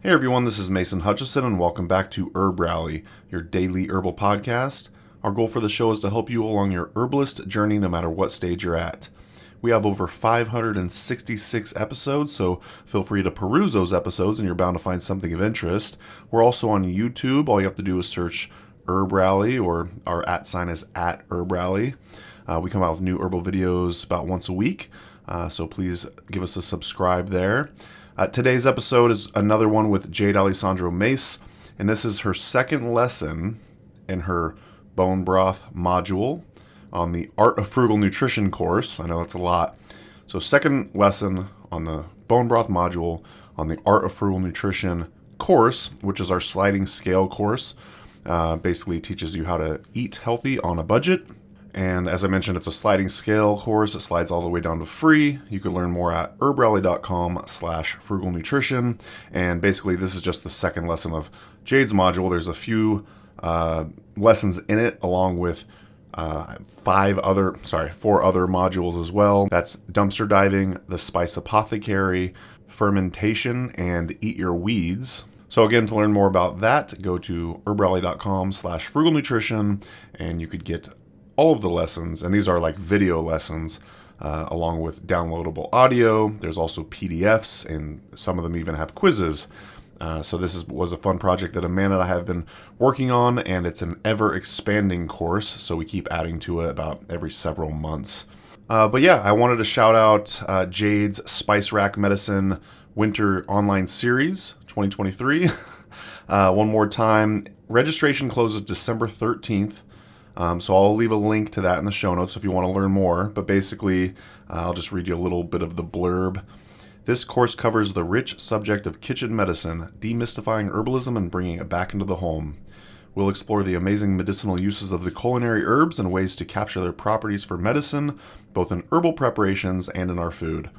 Hey everyone, this is Mason Hutchison and welcome back to HerbRally, your daily herbal podcast. Our goal for the show is to help you along your herbalist journey no matter what stage you're at. We have over 566 episodes, so feel free to peruse those episodes and you're bound to find something of interest. We're also on YouTube. All you have to do is search HerbRally, or our @ is @HerbRally. We come out with new herbal videos about once a week, so please give us a subscribe there. Today's episode is another one with Jade Alicandro Mace, and this is her second lesson in her bone broth module on the Art of Frugal Nutrition course. I know that's a lot. So second lesson on the bone broth module on the Art of Frugal Nutrition course, which is our sliding scale course. Basically teaches you how to eat healthy on a budget. And as I mentioned, it's a sliding scale course. It slides all the way down to free. You can learn more at herbrally.com/frugal nutrition. And basically, this is just the second lesson of Jade's module. There's a few lessons in it, along with four other modules as well. That's dumpster diving, the spice apothecary, fermentation, and eat your weeds. So again, to learn more about that, go to herbrally.com/frugal nutrition, and you could get all of the lessons, and these are like video lessons, along with downloadable audio. There's also PDFs, and some of them even have quizzes. So this was a fun project that Amanda and I have been working on, and it's an ever-expanding course, so we keep adding to it about every several months. But yeah, I wanted to shout out Jade's Spice Rack Medicine Winter Online Series 2023. One more time, registration closes December 13th. So I'll leave a link to that in the show notes if you want to learn more. But basically, I'll just read you a little bit of the blurb. This course covers the rich subject of kitchen medicine, demystifying herbalism and bringing it back into the home. We'll explore the amazing medicinal uses of the culinary herbs and ways to capture their properties for medicine, both in herbal preparations and in our food.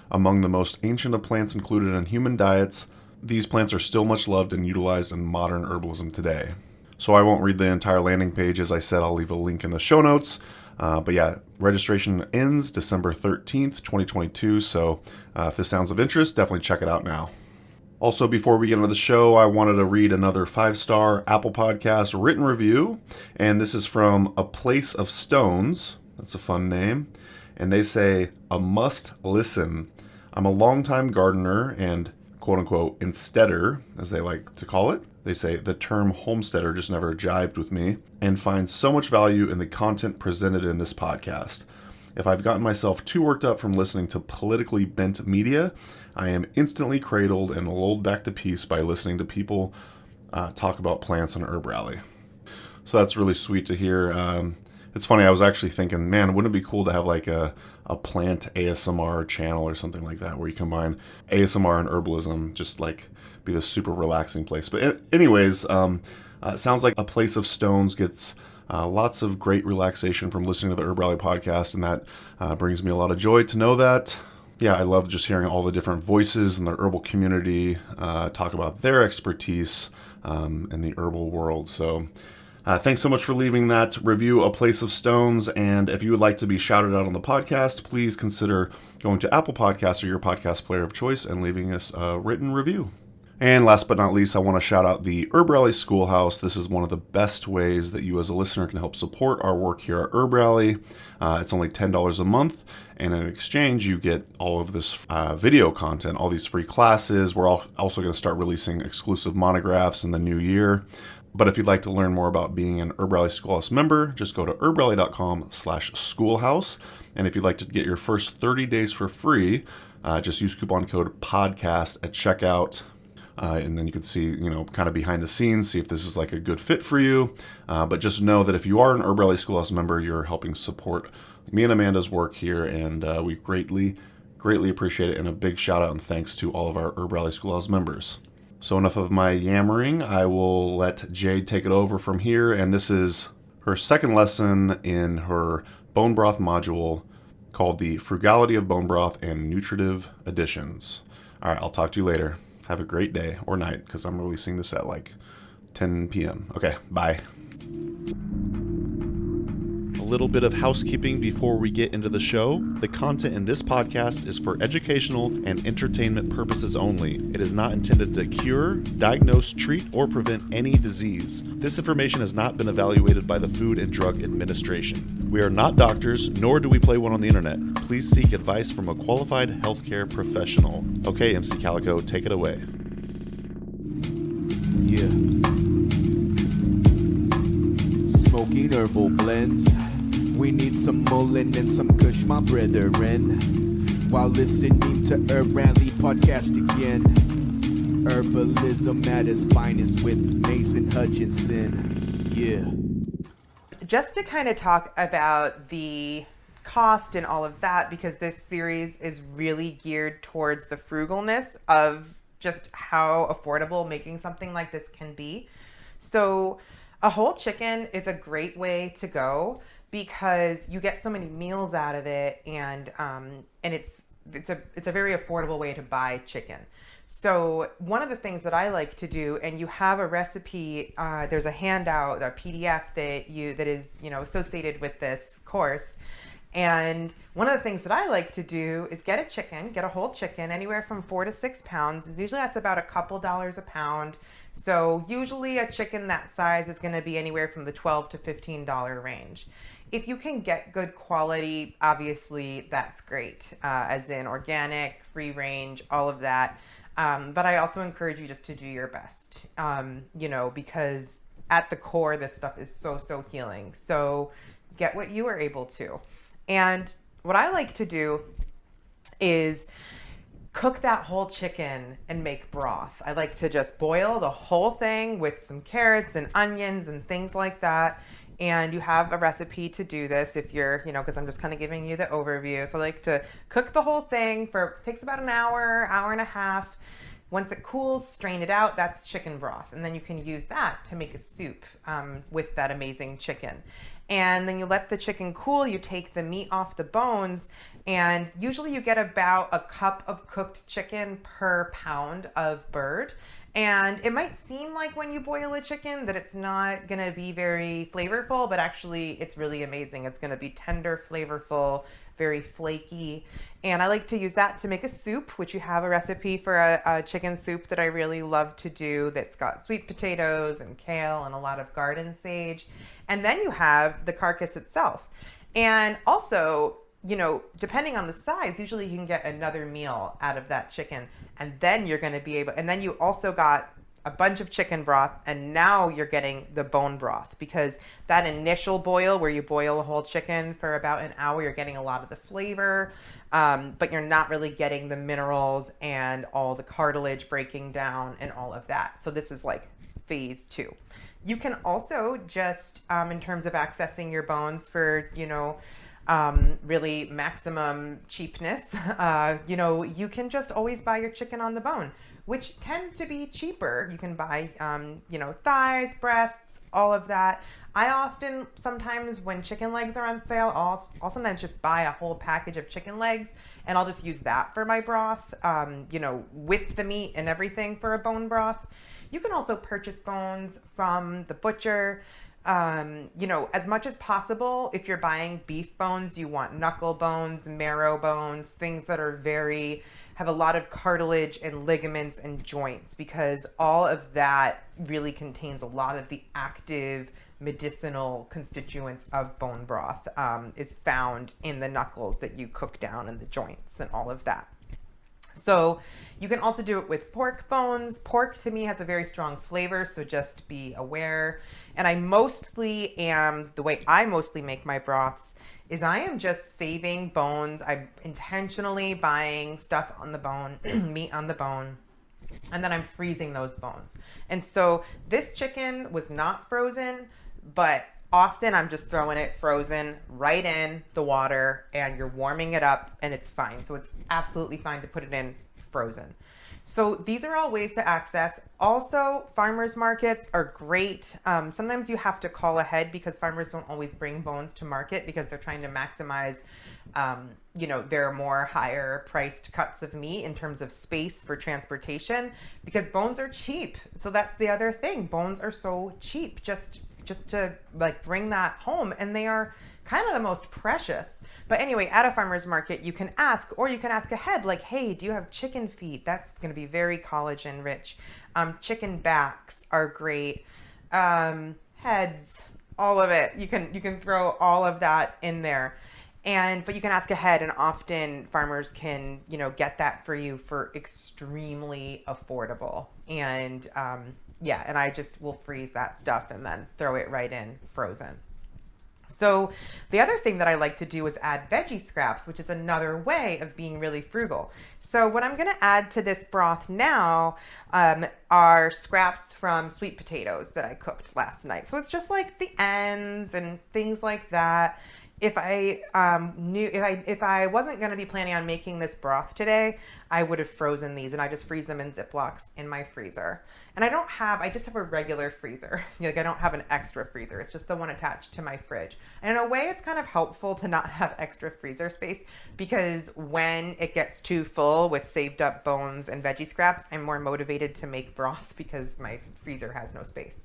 Among the most ancient of plants included in human diets, these plants are still much loved and utilized in modern herbalism today. So I won't read the entire landing page. As I said, I'll leave a link in the show notes. But yeah, registration ends December 13th, 2022. So if this sounds of interest, definitely check it out now. Also, before we get into the show, I wanted to read another 5-star Apple Podcast written review. And this is from A Place of Stones. That's a fun name. And they say, a must listen. I'm a longtime gardener and quote-unquote insteader, as they like to call it. They say the term homesteader just never jived with me, and find so much value in the content presented in this podcast. If I've gotten myself too worked up from listening to politically bent media, I am instantly cradled and lulled back to peace by listening to people talk about plants on HerbRally. So that's really sweet to hear. It's funny, I was actually thinking, man, wouldn't it be cool to have like a plant ASMR channel or something like that, where you combine ASMR and herbalism, just like be this super relaxing place. But anyways, it sounds like A Place of Stones gets lots of great relaxation from listening to the HerbRally podcast, and that brings me a lot of joy to know that. Yeah, I love just hearing all the different voices in the herbal community talk about their expertise in the herbal world. So thanks so much for leaving that review, A Place of Stones. And if you would like to be shouted out on the podcast, please consider going to Apple Podcasts or your podcast player of choice and leaving us a written review. And last but not least, I want to shout out the HerbRally Schoolhouse. This is one of the best ways that you as a listener can help support our work here at HerbRally. It's only $10 a month, and in exchange, you get all of this video content, all these free classes. We're also going to start releasing exclusive monographs in the new year. But if you'd like to learn more about being an HerbRally Schoolhouse member, just go to herbrally.com/schoolhouse. And if you'd like to get your first 30 days for free, just use coupon code PODCAST at checkout. And then you can see, kind of behind the scenes, see if this is like a good fit for you. But just know that if you are an HerbRally Schoolhouse member, you're helping support me and Amanda's work here. And we greatly appreciate it. And a big shout out and thanks to all of our HerbRally Schoolhouse members. So enough of my yammering. I will let Jade take it over from here. And this is her second lesson in her bone broth module called the Frugality of Bone Broth and Nutritive Additions. All right, I'll talk to you later. Have a great day or night, because I'm releasing this at like 10 p.m. Okay, bye. little bit of housekeeping before we get into the show. The content in this podcast is for educational and entertainment purposes only. It is not intended to cure, diagnose, treat, or prevent any disease. This information has not been evaluated by the Food and Drug Administration. We are not doctors, nor do we play one on the internet. Please seek advice from a qualified healthcare professional. Okay, MC Calico, take it away. Yeah. Smoking herbal blends. We need some Mullen and some Kush, my brethren. While listening to HerbRally podcast again. Herbalism at its finest with Mace and Hutchinson. Yeah. Just to kind of talk about the cost and all of that, because this series is really geared towards the frugalness of just how affordable making something like this can be. So a whole chicken is a great way to go because you get so many meals out of it, and it's a very affordable way to buy chicken. So one of the things that I like to do, and you have a recipe, there's a handout, a PDF that is associated with this course. And one of the things that I like to do is get a whole chicken, anywhere from 4 to 6 pounds. Usually that's about a couple dollars a pound. So usually a chicken that size is going to be anywhere from the $12 to $15 range. If you can get good quality, obviously that's great, as in organic, free range, all of that. But I also encourage you just to do your best, because at the core, this stuff is so healing. So get what you are able to. And what I like to do is cook that whole chicken and make broth. I like to just boil the whole thing with some carrots and onions and things like that. And you have a recipe to do this if you're, because I'm just kind of giving you the overview. So I like to cook the whole thing takes about an hour and a half. Once it cools, strain it out. That's chicken broth. And then you can use that to make a soup with that amazing chicken. And then you let the chicken cool, you take the meat off the bones, and usually you get about a cup of cooked chicken per pound of bird. And it might seem like when you boil a chicken that it's not going to be very flavorful, but actually it's really amazing. It's going to be tender, flavorful, very flaky. And I like to use that to make a soup, which you have a recipe for a chicken soup that I really love to do that's got sweet potatoes and kale and a lot of garden sage. And then you have the carcass itself. And also, depending on the size, usually you can get another meal out of that chicken. And then you're going to be able, and then you also got a bunch of chicken broth, and now you're getting the bone broth, because that initial boil where you boil a whole chicken for about an hour, you're getting a lot of the flavor, but you're not really getting the minerals and all the cartilage breaking down and all of that. So this is like phase 2. You can also just, in terms of accessing your bones for, really maximum cheapness, you can just always buy your chicken on the bone, which tends to be cheaper. You can buy, thighs, breasts, all of that. I often, sometimes when chicken legs are on sale, I'll sometimes just buy a whole package of chicken legs, and I'll just use that for my broth, with the meat and everything for a bone broth. You can also purchase bones from the butcher. As much as possible, if you're buying beef bones, you want knuckle bones, marrow bones, things that are have a lot of cartilage and ligaments and joints, because all of that really contains a lot of the active medicinal constituents of bone broth, is found in the knuckles that you cook down and the joints and all of that. So you can also do it with pork bones. Pork to me has a very strong flavor, so just be aware. And the way I mostly make my broths is I am just saving bones. I'm intentionally buying stuff on the bone, meat on the bone, and then I'm freezing those bones. And so this chicken was not frozen, but often I'm just throwing it frozen right in the water, and you're warming it up and it's fine. So it's absolutely fine to put it in frozen. So these are all ways to access. Also, farmers markets are great. Sometimes you have to call ahead because farmers don't always bring bones to market because they're trying to maximize, their more higher priced cuts of meat in terms of space for transportation, because bones are cheap. So that's the other thing. Bones are so cheap. Just just to like bring that home. And they are kind of the most precious. But anyway, at a farmer's market, you can ask, or you can ask ahead, like, hey, do you have chicken feet? That's going to be very collagen rich. Chicken backs are great. Heads, all of it. You can throw all of that in there. But you can ask ahead, and often farmers can, get that for you for extremely affordable. And and I just will freeze that stuff and then throw it right in frozen. So the other thing that I like to do is add veggie scraps, which is another way of being really frugal. So what I'm going to add to this broth now are scraps from sweet potatoes that I cooked last night. So it's just like the ends and things like that. If I wasn't going to be planning on making this broth today, I would have frozen these, and I just freeze them in Ziplocs in my freezer. And I just have a regular freezer. Like, I don't have an extra freezer. It's just the one attached to my fridge. And in a way, it's kind of helpful to not have extra freezer space, because when it gets too full with saved up bones and veggie scraps, I'm more motivated to make broth because my freezer has no space.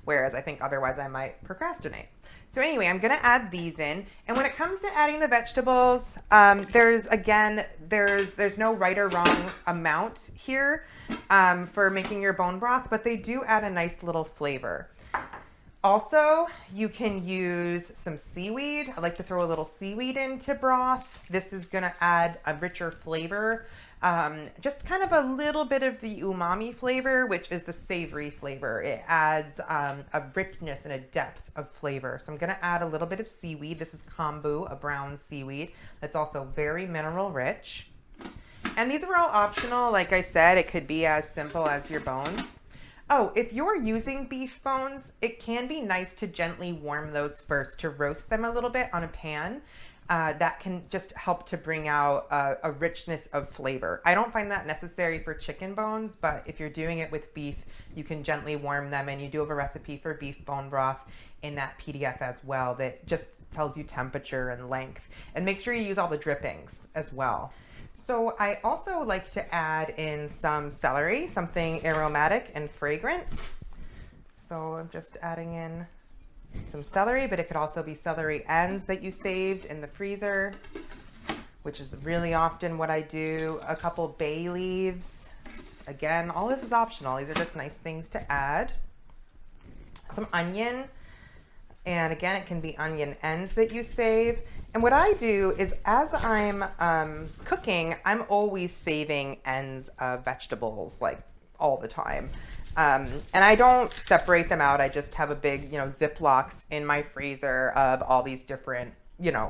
Whereas I think otherwise I might procrastinate. So anyway, I'm going to add these in. And when it comes to adding the vegetables, there's no right or wrong amount here for making your bone broth, but they do add a nice little flavor. Also, you can use some seaweed. I like to throw a little seaweed into broth. This is going to add a richer flavor. Just kind of a little bit of the umami flavor, which is the savory flavor. It adds a richness and a depth of flavor. So I'm going to add a little bit of seaweed. This is kombu, a brown seaweed that's also very mineral rich. And these are all optional. Like I said, it could be as simple as your bones. Oh, if you're using beef bones, it can be nice to gently warm those first, to roast them a little bit on a pan. That can just help to bring out a richness of flavor. I don't find that necessary for chicken bones, but if you're doing it with beef, you can gently warm them, and you do have a recipe for beef bone broth in that PDF as well that just tells you temperature and length. And make sure you use all the drippings as well. So I also like to add in some celery, something aromatic and fragrant. So I'm just adding in some celery, but it could also be celery ends that you saved in the freezer, which is really often what I do. A couple bay leaves. Again, all this is optional. These are just nice things to add. Some onion. And again, it can be onion ends that you save. And what I do is, as I'm cooking, I'm always saving ends of vegetables, like all the time. And I don't separate them out. I just have a big, Ziplocs in my freezer of all these different,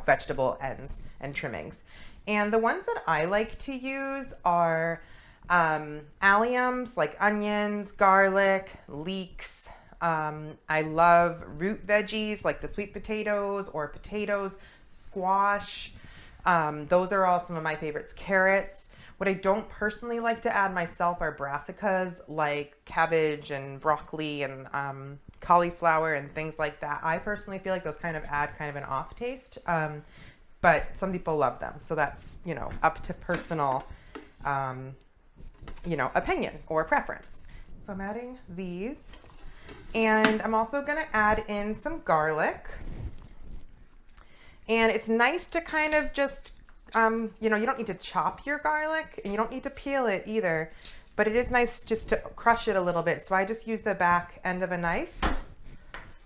vegetable ends and trimmings. And the ones that I like to use are alliums, like onions, garlic, leeks. I love root veggies like the sweet potatoes or potatoes, squash. Those are all some of my favorites. Carrots. What I don't personally like to add myself are brassicas, like cabbage and broccoli and cauliflower and things like that. I personally feel like those kind of add kind of an off taste, but some people love them. So that's, up to personal, opinion or preference. So I'm adding these, and I'm also going to add in some garlic. And it's nice to kind of just you don't need to chop your garlic, and you don't need to peel it either, but it is nice just to crush it a little bit. So I just use the back end of a knife,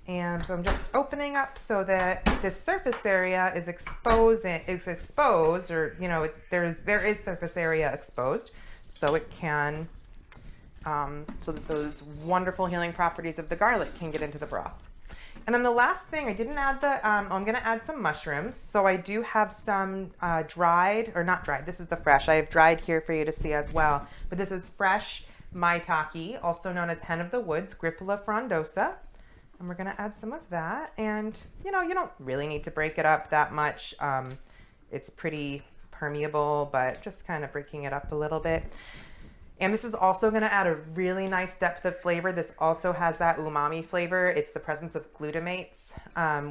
and so I'm just opening up so that this surface area is exposed, or there is surface area exposed, so it can so that those wonderful healing properties of the garlic can get into the broth. And then the last thing, I didn't add I'm going to add some mushrooms. So I do have some dried, or not dried, this is the fresh. I have dried here for you to see as well. But this is fresh maitake, also known as hen of the woods, Grifola frondosa. And we're going to add some of that. And, you don't really need to break it up that much. It's pretty permeable, but just kind of breaking it up a little bit. And this is also going to add a really nice depth of flavor. This also has that umami flavor. It's the presence of glutamates,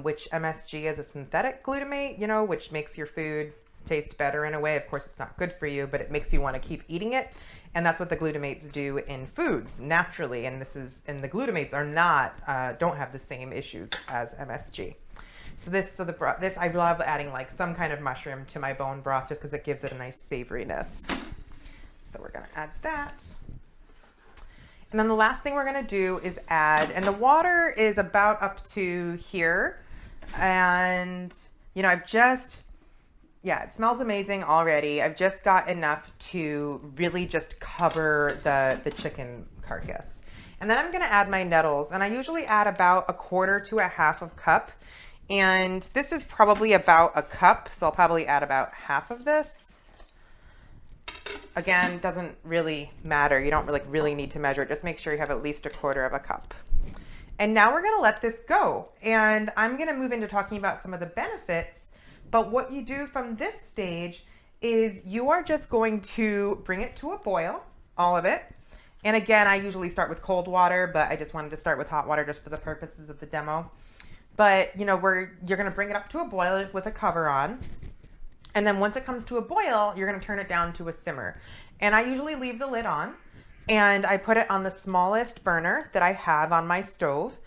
which MSG is a synthetic glutamate, which makes your food taste better in a way. Of course, it's not good for you, but it makes you want to keep eating it. And that's what the glutamates do in foods naturally. And the glutamates are not, don't have the same issues as MSG. So this I love adding like some kind of mushroom to my bone broth just because it gives it a nice savoriness. So we're going to add that. And then the last thing we're going to do is add, and the water is about up to here. And, you know, it smells amazing already. I've just got enough to really just cover the chicken carcass. And then I'm going to add my nettles. And I usually add about 1/4 to 1/2 cup. And this is probably about a cup. So I'll probably add about half of this. Again, doesn't really matter. You don't really need to measure it. Just make sure you have at least 1/4 cup. And now we're going to let this go. And I'm going to move into talking about some of the benefits. But what you do from this stage is you are just going to bring it to a boil, all of it. And again, I usually start with cold water, but I just wanted to start with hot water just for the purposes of the demo. But, you know, you're going to bring it up to a boil with a cover on. And then once it comes to a boil, you're going to turn it down to a simmer. And I usually leave the lid on, and I put it on the smallest burner that I have on my stove.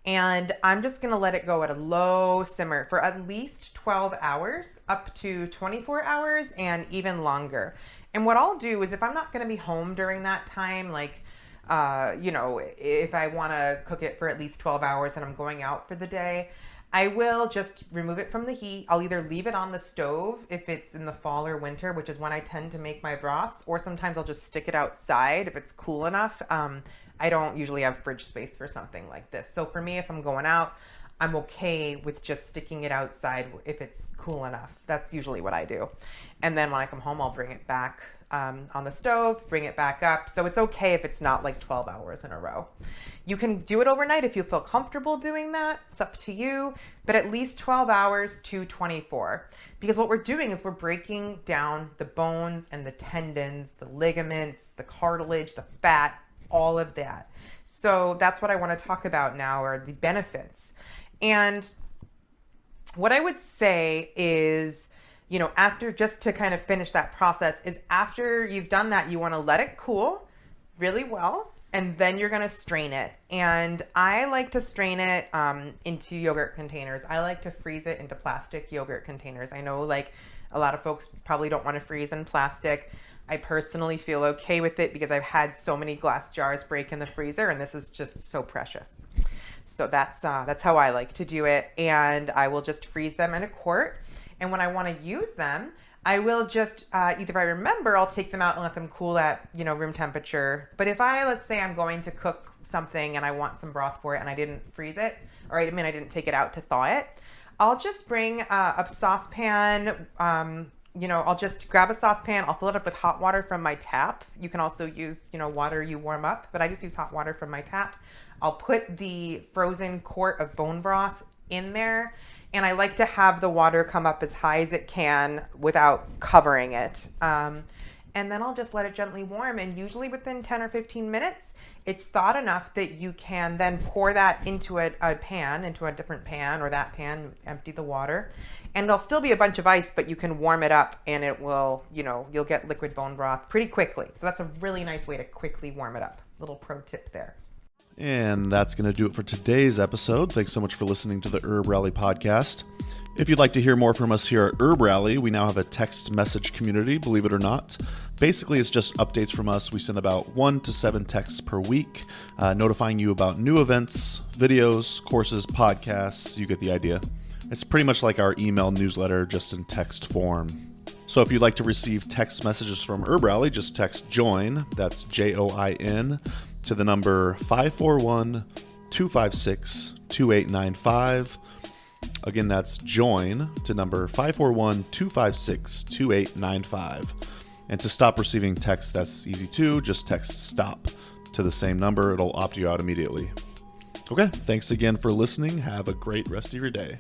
And I'm just going to let it go at a low simmer for at least 12 hours, up to 24 hours, and even longer. And what I'll do is if I'm not going to be home during that time, like, you know, if I want to cook it for at least 12 hours and I'm going out for the day, I will just remove it from the heat. I'll either leave it on the stove if it's in the fall or winter, which is when I tend to make my broths, or sometimes I'll just stick it outside if it's cool enough. I don't usually have fridge space for something like this. So for me, if I'm going out, I'm okay with just sticking it outside if it's cool enough. That's usually what I do. And then when I come home, I'll bring it back on the stove, bring it back up. So it's okay if it's not like 12 hours in a row. You can do it overnight if you feel comfortable doing that. It's up to you, but at least 12 hours to 24. Because what we're doing is we're breaking down the bones and the tendons, the ligaments, the cartilage, the fat, all of that. So that's what I want to talk about now, are the benefits. And what I would say is, you know, after, just to kind of finish that process, is after you've done that, you want to let it cool really well, and then you're going to strain it. And I like to strain it into yogurt containers. I like to freeze it into plastic yogurt containers. I know like a lot of folks probably don't want to freeze in plastic. I personally feel okay with it because I've had so many glass jars break in the freezer, and this is just so precious. So that's how I like to do it. And I will just freeze them in a quart. And when I want to use them, I will just, either if I remember, I'll take them out and let them cool at, you know, room temperature. But if let's say I'm going to cook something and I want some broth for it and I didn't freeze it, or I didn't take it out to thaw it, I'll just bring a saucepan. You know, I'll just grab a saucepan. I'll fill it up with hot water from my tap. You can also use, you know, water you warm up, but I just use hot water from my tap. I'll put the frozen quart of bone broth in there. And I like to have the water come up as high as it can without covering it. And then I'll just let it gently warm. And usually within 10 or 15 minutes, it's thawed enough that you can then pour that into a pan, into a different pan, or that pan, empty the water. And there'll still be a bunch of ice, but you can warm it up and it will, you know, you'll get liquid bone broth pretty quickly. So that's a really nice way to quickly warm it up. Little pro tip there. And that's going to do it for today's episode. Thanks so much for listening to the HerbRally podcast. If you'd like to hear more from us here at HerbRally, we now have a text message community, believe it or not. Basically, it's just updates from us. We send about 1 to 7 texts per week, notifying you about new events, videos, courses, podcasts. You get the idea. It's pretty much like our email newsletter, just in text form. So if you'd like to receive text messages from HerbRally, just text JOIN, that's JOIN, to the number 541-256-2895. Again, that's JOIN to number 541-256-2895. And to stop receiving texts, that's easy too. Just text STOP to the same number. It'll opt you out immediately. Okay, thanks again for listening. Have a great rest of your day.